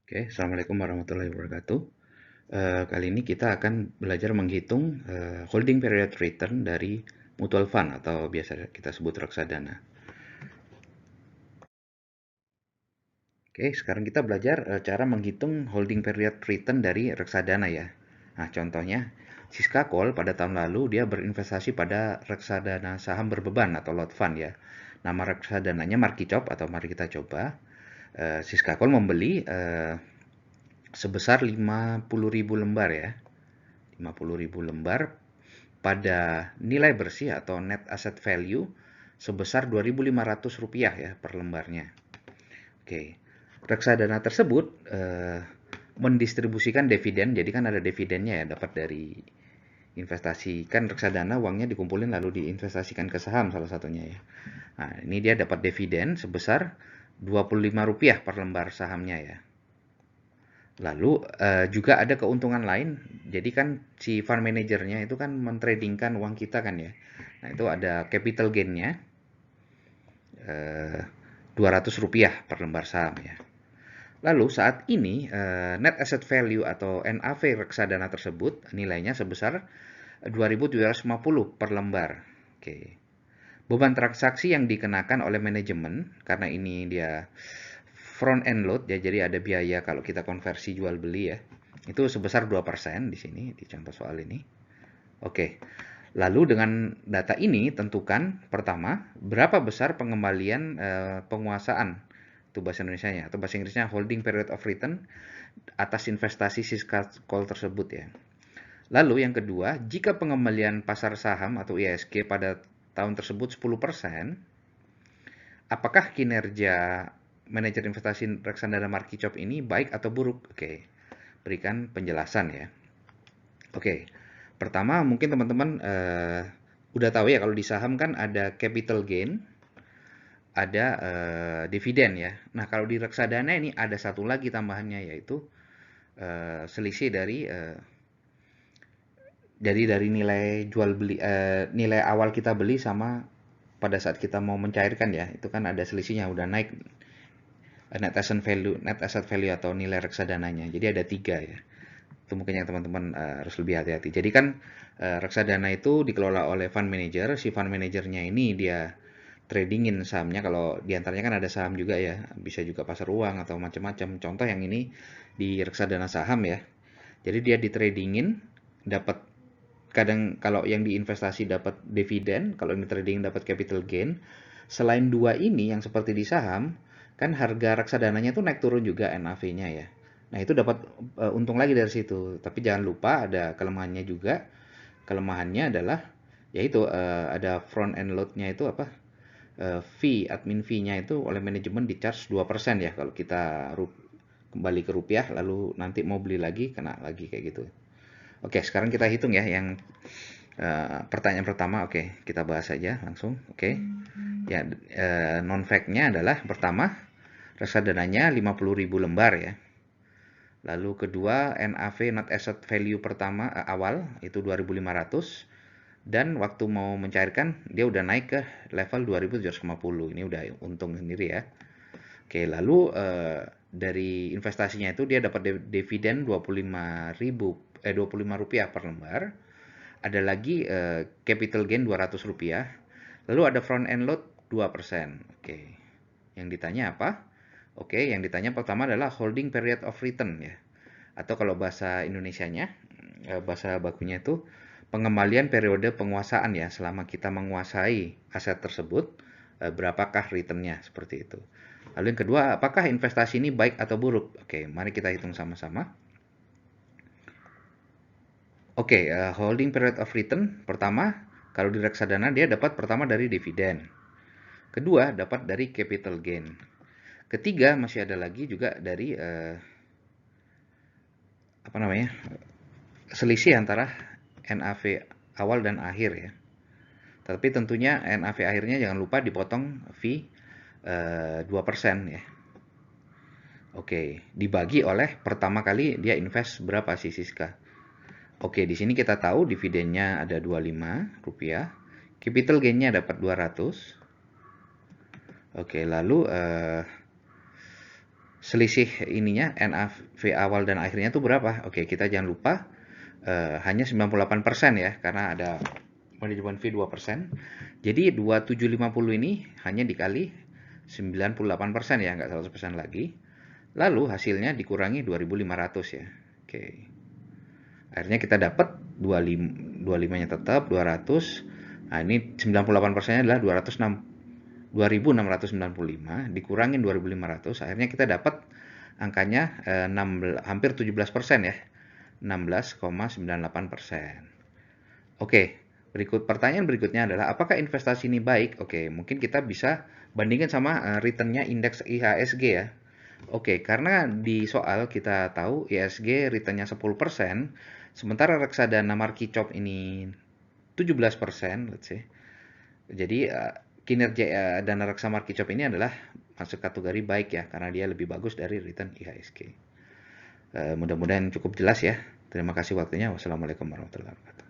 Oke, Assalamualaikum warahmatullahi wabarakatuh. Kali ini kita akan belajar menghitung holding period return dari mutual fund atau biasa kita sebut reksadana. Oke, sekarang kita belajar cara menghitung holding period return dari reksadana ya. Nah, contohnya Siska Kol pada tahun lalu dia berinvestasi pada reksadana saham berbeban atau lot fund ya. Nama reksadananya Markicop atau mari kita coba. Siska Kol membeli sebesar 50.000 lembar ya. 50.000 lembar pada nilai bersih atau net asset value sebesar Rp2.500 ya per lembarnya. Oke, reksadana tersebut mendistribusikan dividen, jadi kan ada dividennya ya, dapat dari investasi. Kan reksadana uangnya dikumpulin lalu diinvestasikan ke saham salah satunya ya. Nah, ini dia dapat dividen sebesar Rp25 per lembar sahamnya ya. Lalu juga ada keuntungan lain. Jadi kan si fund manajernya itu kan mentradingkan uang kita kan ya. Nah, itu ada capital gain-nya eh, Rp200 per lembar saham ya. Lalu saat ini net asset value atau NAV reksadana tersebut nilainya sebesar 2.750 per lembar. Oke. Beban transaksi yang dikenakan oleh manajemen karena ini dia front end load ya, jadi ada biaya kalau kita konversi jual beli ya. Itu sebesar 2% di sini di contoh soal ini. Oke. Lalu dengan data ini tentukan pertama berapa besar pengembalian penguasaan itu bahasa Indonesianya atau bahasa Inggrisnya holding period of return atas investasi Siska Call tersebut ya. Lalu yang kedua, jika pengembalian pasar saham atau ISG pada tahun tersebut 10%, apakah kinerja manajer investasi reksadana Markicop ini baik atau buruk? Oke, berikan penjelasan ya. Oke, pertama mungkin teman-teman udah tahu ya kalau di saham kan ada capital gain, ada dividen ya. Nah kalau di reksadana ini ada satu lagi tambahannya yaitu selisih dari nilai jual beli nilai awal kita beli sama pada saat kita mau mencairkan ya itu kan ada selisihnya udah naik net asset value atau nilai reksadananya. Jadi ada tiga ya. Itu mungkin yang teman-teman harus lebih hati-hati. Jadi kan reksadana itu dikelola oleh fund manager. Si fund manajernya ini dia tradingin sahamnya. Kalau diantaranya kan ada saham juga ya, bisa juga pasar uang atau macam-macam. Contoh yang ini di reksadana saham ya. Jadi dia di tradingin dapat kadang kalau yang diinvestasi dapat dividen, kalau ini trading dapat capital gain. Selain dua ini yang seperti di saham, kan harga reksadananya tuh naik turun juga NAV-nya ya. Nah, itu dapat untung lagi dari situ. Tapi jangan lupa ada kelemahannya juga. Kelemahannya adalah yaitu ada front end load-nya itu apa? Fee, admin fee-nya itu oleh manajemen di charge 2% ya kalau kita kembali ke rupiah lalu nanti mau beli lagi kena lagi kayak gitu. Oke, sekarang kita hitung ya yang pertanyaan pertama. Oke, kita bahas aja langsung. Oke. Ya, non fact-nya adalah pertama reksadananya 50.000 lembar ya. Lalu kedua NAV net asset value pertama awal itu 2.500 dan waktu mau mencairkan dia udah naik ke level 2.750. Ini udah untung sendiri ya. Oke, lalu dari investasinya itu dia dapat dividen 25 rupiah per lembar. Ada lagi capital gain Rp200. Lalu ada front end load 2%. Oke. Yang ditanya apa? Oke, yang ditanya pertama adalah holding period of return ya. Atau kalau bahasa Indonesianya, bahasa bakunya itu pengembalian periode penguasaan ya. Selama kita menguasai aset tersebut, berapakah returnnya seperti itu. Lalu yang kedua, apakah investasi ini baik atau buruk? Oke, mari kita hitung sama-sama. Oke, holding period of return pertama, kalau di reksadana dia dapat pertama dari dividen. Kedua, dapat dari capital gain. Ketiga, masih ada lagi juga dari apa namanya? Selisih antara NAV awal dan akhir ya. Tapi tentunya NAV akhirnya jangan lupa dipotong fee 2% ya. Oke, dibagi oleh pertama kali dia invest berapa sih Siska? Oke, di sini kita tahu dividennya ada Rp25, capital gain-nya dapat 200. Oke, lalu selisih ininya NAV awal dan akhirnya itu berapa? Oke, kita jangan lupa hanya 98% ya, karena ada manajemen fee 2%. Jadi 2750 ini hanya dikali 98% ya, nggak 100% lagi. Lalu hasilnya dikurangi 2500 ya. Oke. Akhirnya kita dapat 25-nya tetap 200. Nah, ini 98%-nya adalah 2695 dikurangin 2500, akhirnya kita dapat angkanya hampir 17% ya. 16,98%. Oke, pertanyaan berikutnya adalah apakah investasi ini baik? Oke, mungkin kita bisa bandingkan sama return-nya indeks IHSG ya. Oke, karena di soal kita tahu IHSG return-nya 10%, sementara reksadana market cap ini 17%, let's say. Jadi kinerja dana reksa market cap ini adalah masuk kategori baik ya, karena dia lebih bagus dari return IHSG. Mudah-mudahan cukup jelas ya. Terima kasih waktunya. Wassalamualaikum warahmatullahi wabarakatuh.